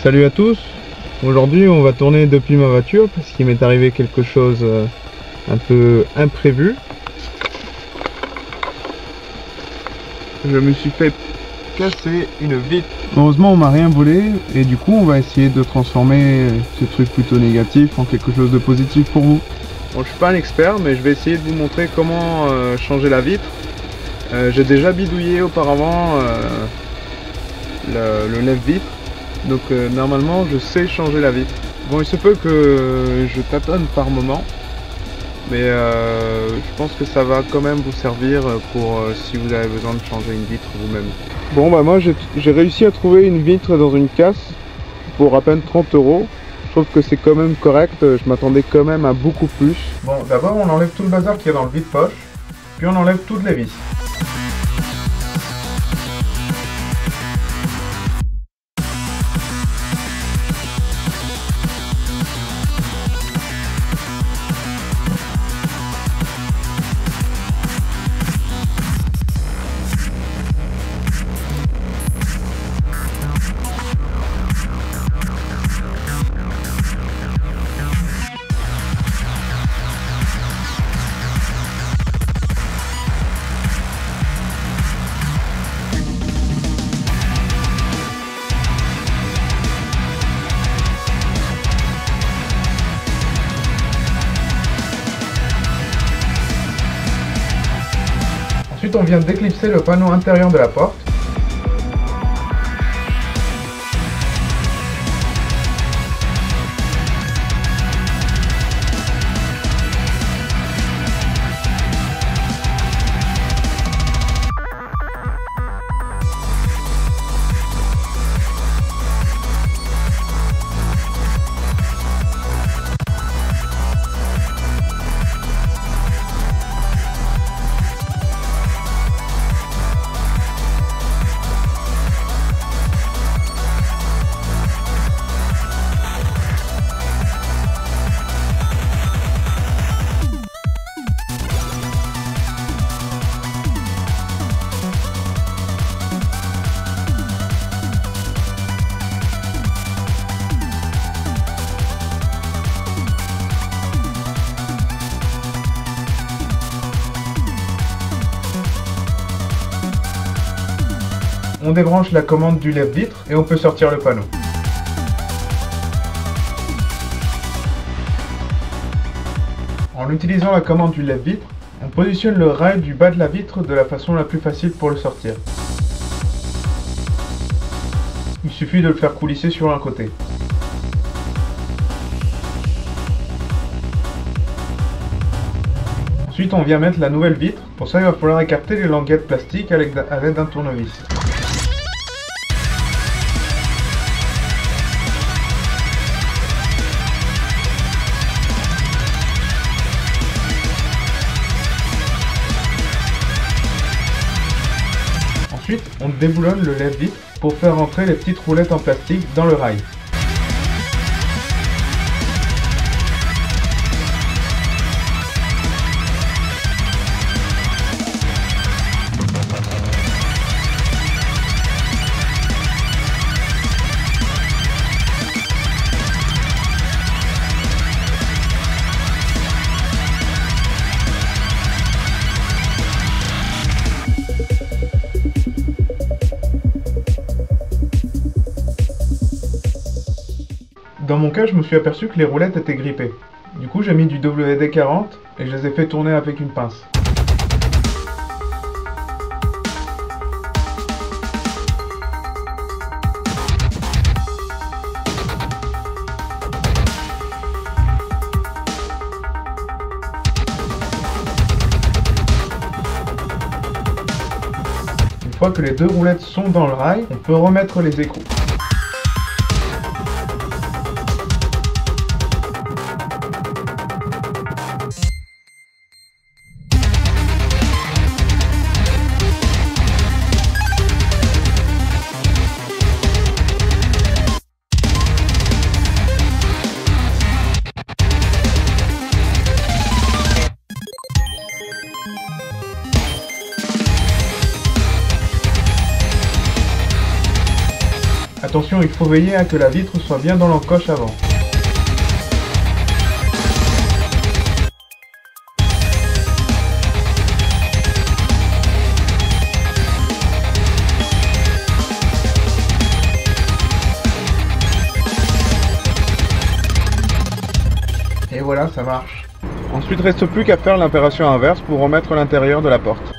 Salut à tous. Aujourd'hui on va tourner depuis ma voiture parce qu'il m'est arrivé quelque chose un peu imprévu. Je me suis fait casser une vitre. Heureusement on m'a rien volé et du coup on va essayer de transformer ce truc plutôt négatif en quelque chose de positif pour vous. Bon, je suis pas un expert mais je vais essayer de vous montrer comment changer la vitre. J'ai déjà bidouillé auparavant le lève-vitre. Donc normalement je sais changer la vitre. Bon, il se peut que je tâtonne par moment, mais je pense que ça va quand même vous servir pour si vous avez besoin de changer une vitre vous-même. Bon bah moi j'ai réussi à trouver une vitre dans une casse pour à peine 30 €. Je trouve que c'est quand même correct, je m'attendais quand même à beaucoup plus. Bon, d'abord on enlève tout le bazar qui est dans le vide-poche, puis on enlève toutes les vis. Ensuite on vient d'éclipser le panneau intérieur de la porte. On débranche la commande du lève-vitre et on peut sortir le panneau. En utilisant la commande du lève-vitre, on positionne le rail du bas de la vitre de la façon la plus facile pour le sortir. Il suffit de le faire coulisser sur un côté. Ensuite on vient mettre la nouvelle vitre. Pour ça il va falloir écarter les languettes plastiques à l'aide d'un tournevis. Ensuite, on déboulonne le lève-vitre pour faire rentrer les petites roulettes en plastique dans le rail. Dans mon cas, je me suis aperçu que les roulettes étaient grippées. Du coup, j'ai mis du WD-40 et je les ai fait tourner avec une pince. Une fois que les deux roulettes sont dans le rail, on peut remettre les écrous. attention, il faut veiller à que la vitre soit bien dans l'encoche avant. Et voilà, ça marche. Ensuite, reste plus qu'à faire l'opération inverse pour remettre l'intérieur de la porte.